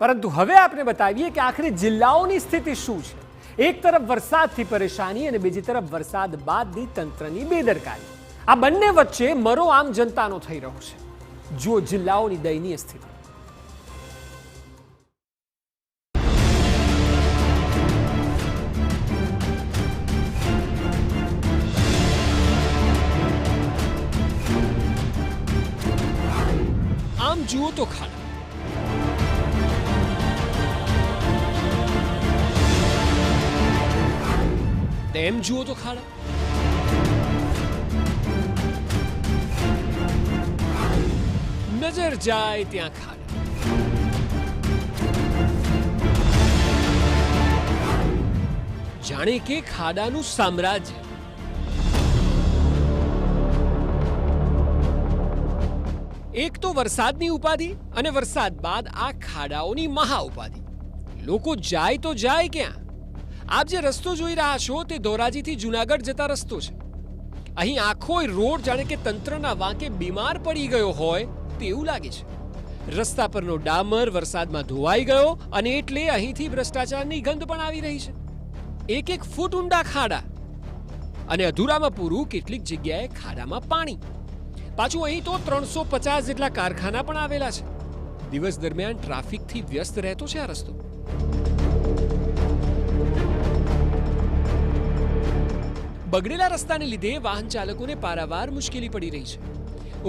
પરંતુ હવે આપણે બતાવીએ કે આખરે જિલ્લાઓની સ્થિતિ શું છે। એક તરફ વરસાદથી પરેશાની અને બીજી તરફ વરસાદ બાદની તંત્રની બેદરકારી, આ બંને વચ્ચે મરો આમ જનતાનો થઈ રહ્યો છે। જુઓ જિલ્લાઓની દયનીય સ્થિતિ। આમ જુઓ તો ખાડા, તેમ જુઓ તો ખાડા, નજર જાય ત્યાં ખાડા। જાણે કે ખાડાનું સામ્રાજ્ય। એક તો વરસાદની ઉપાધિ અને વરસાદ બાદ આ ખાડાઓની મહા ઉપાધિ। લોકો જાય તો જાય ક્યાં? આપ જે રસ્તો જોઈ રહ્યા છો તે ધોરાજીથી જૂનાગઢ જતા રસ્તો છે। અહીં આખો રોડ જાણે કે તંત્રના વાંકે બીમાર પડી ગયો હોય તેવું લાગે છે। રસ્તા પરનો ડામર વરસાદમાં ધોવાઈ ગયો અને એટલે અહીંથી ભ્રષ્ટાચારની ગંધ પણ આવી રહી છે। એક એક ફૂટ ઊંડા ખાડા અને અધૂરામાં પૂરું કેટલીક જગ્યાએ ખાડામાં પાણી। પાછું અહીં તો 350 જેટલા કારખાના પણ આવેલા છે। દિવસ દરમિયાન ટ્રાફિકથી વ્યસ્ત રહેતો છે આ રસ્તો। બગડેલા રસ્તાને લીધે વાહન ચાલકોને પારાવાર મુશ્કેલી પડી રહી છે।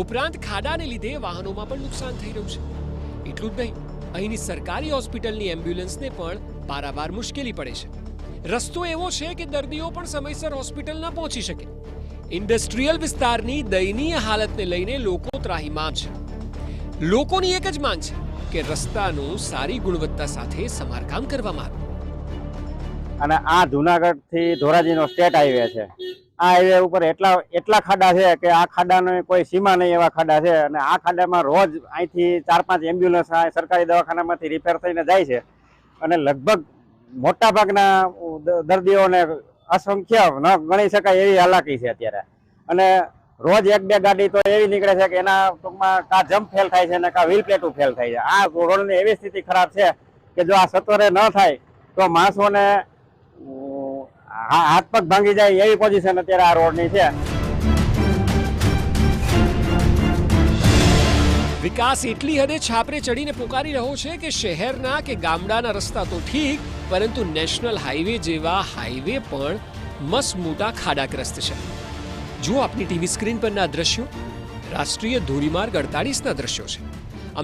ઉપરાંત ખાડાને લીધે વાહનોમાં પણ નુકસાન થઈ રહ્યું છે। એટલું જ નહીં, અહીંની સરકારી હોસ્પિટલની એમ્બ્યુલન્સને પણ પારાવાર મુશ્કેલી પડે છે। રસ્તો એવો છે કે દર્દીઓ પણ સમયસર હોસ્પિટલ ન પહોંચી શકે। ઇન્ડસ્ટ્રીયલ વિસ્તારની દયનીય હાલતને લઈને લોકો ત્રાહિમામ છે। લોકોની એક જ માંગ છે કે રસ્તાનું સારી ગુણવત્તા સાથે સમારકામ કરવામાં આવે। અને આ જુનાગઢ થી ધોરાજીનો સ્ટેટ હાઈવે છે। આ હાઈવે ઉપર એટલા ખાડા છે કે આ ખાડાની કોઈ સીમા નહીં એવા ખાડા છે। અને આ ખાડામાં રોજ અહીંથી 4-5 એમ્બ્યુલન્સ સરકારી દવાખાનામાંથી રિપેર થઈને જાય છે અને લગભગ મોટા ભાગના દર્દીઓને અસંખ્ય ન ગણી શકાય એવી હાલાકી છે અત્યારે। અને રોજ 1-2 ગાડી તો એવી નીકળે છે કે એના ટૂંકમાં કા જમ્પ ફેલ થાય છે અને કા વ્હીલ પ્લેટું ફેલ થાય છે। આ રોડની એવી સ્થિતિ ખરાબ છે કે જો આ સત્વરે ન થાય તો માણસોને હાથ પગ ભાંગી જાય એવી પોઝિશન અત્યારે આ રોડની છે। વિકાસ એટલી હદે છાપરે ચડીને પોકારી રહ્યો છે કે શહેરના કે ગામડાના રસ્તા તો ઠીક, પરંતુ નેશનલ હાઈવે જેવા હાઈવે પણ મસમોટા ખાડાગ્રસ્ત છે। જો આપની ટીવી સ્ક્રીન પરના દ્રશ્યો રાષ્ટ્રીય ધોરીમાર્ગ 48ના દ્રશ્યો છે।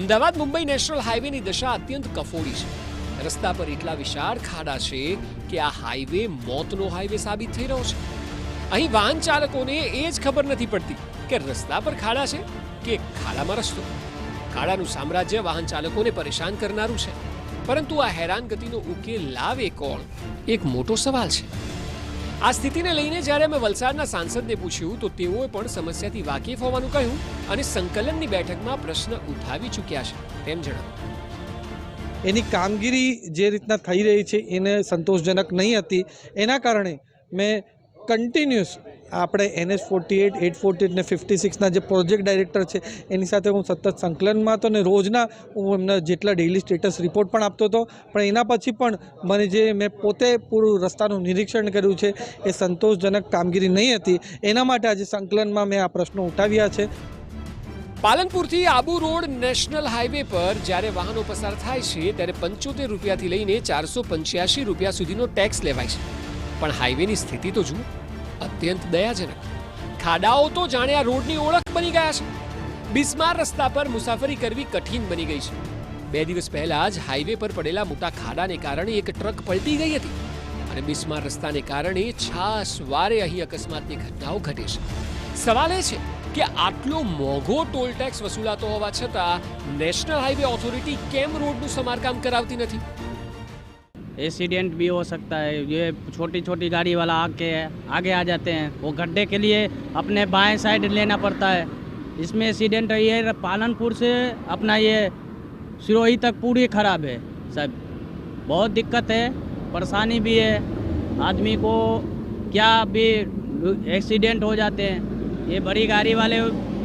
અમદાવાદ મુંબઈ નેશનલ હાઈવેની દશા અત્યંત કફોડી છે। રસ્તા પર એટલા વિશાળ ખાડા છે કે આ હાઈવે મોતનો હાઈવે સાબિત થઈ રહ્યો છે। અહીં વાહન ચાલકોને એ જ ખબર નથી પડતી કે રસ્તા પર ખાડા છે કે ખાડામાં રસ્તો। ખાડાનું સામ્રાજ્ય વાહન ચાલકોને પરેશાન કરનારું છે, પરંતુ આ હેરાનગતિનો ઉકેલ લાવે કોણ, એક મોટો સવાલ છે। આ સ્થિતિને લઈને જ્યારે અમે વલસાડના સાંસદને પૂછ્યું તો તેઓએ પણ સમસ્યાથી વાકેફ હોવાનું કહ્યું અને સંકલનની બેઠકમાં પ્રશ્ન ઉઠાવી ચૂક્યા છે તેમ જણાવ્યું। એની કામગીરી જે રીતના થઈ રહી છે એને સંતોષજનક નહીં હતી। એના કારણે મેં કન્ટિન્યુઅસ આપણે NH48, 848 ને 56ના જે પ્રોજેક્ટ ડાયરેક્ટર છે એની સાથે હું સતત સંકલનમાં હતો અને રોજના હું એમના જેટલા ડેઇલી સ્ટેટસ રિપોર્ટ પણ આપતો હતો। પણ એના પછી પણ મને જે મેં પોતે પૂરું રસ્તાનું નિરીક્ષણ કર્યું છે એ સંતોષજનક કામગીરી નહીં હતી। એના માટે આજે સંકલનમાં મેં આ પ્રશ્નો ઉઠાવ્યા છે। પાલનપુરથી આબુ રોડ નેશનલ હાઈવે પર જ્યારે વાહનો પસાર થાય છે ત્યારે 75 રૂપિયાથી લઈને 485 રૂપિયા સુધીનો ટેક્સ લેવાય છે, પણ હાઈવેની સ્થિતિ તો જુઓ, અત્યંત દયાજનક। ખાડાઓ તો જાણે આ રોડની ઓળખ બની ગયા છે। બિસ્માર રસ્તા પર મુસાફરી કરવી કઠિન બની ગઈ છે। 2 દિવસ પહેલા જ હાઈવે પર પડેલા મોટા ખાડાને કારણે એક ટ્રક પલટી ગઈ હતી અને બિસ્માર રસ્તાને કારણે છાસવારે અહીં અકસ્માતની ઘટનાઓ ઘટે છે। સવાલ એ છે કે આટલો મોંઘો ટોલ ટેક્સ વસૂલાતો હોવા છતાં નેશનલ હાઈવે ઓથોરિટી કેમ રોડનું સમારકામ કરાવતી નથી? एक्सीडेंट भी हो सकता है। ये छोटी छोटी गाड़ी वाला आगे आ जाते हैं, वो गड्ढे के लिए अपने बाएं साइड लेना पड़ता है। इसमें एक्सीडेंट ये पालनपुर से अपना ये सिरोही तक पूरी खराब है सब। बहुत दिक्कत है, परेशानी भी है। आदमी को क्या भी एक्सीडेंट हो जाते हैं। ये बड़ी गाड़ी वाले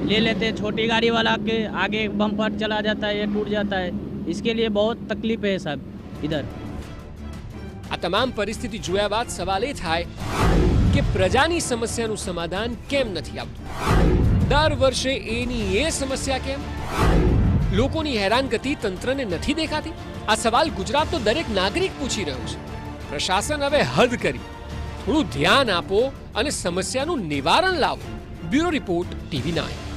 ले लेते हैं, छोटी गाड़ी वाला के आगे बम्पर चला जाता है, ये टूट जाता है। इसके लिए बहुत तकलीफ है सब इधर। આ તમામ પરિસ્થિતિ જોયા બાદ સવાલ એ થાય કે પ્રજાની સમસ્યાનું સમાધાન કેમ નથી આવતું? દર વર્ષે એની એ સમસ્યા કેમ? લોકોની હેરાનગતિ તંત્રને નથી દેખાતી? આ સવાલ ગુજરાતનો દરેક નાગરિક પૂછી રહ્યો છે. પ્રશાસન હવે હદ કરી થોડું ધ્યાન આપો અને સમસ્યાનું નિવારણ લાવો. Bureau report, TV9.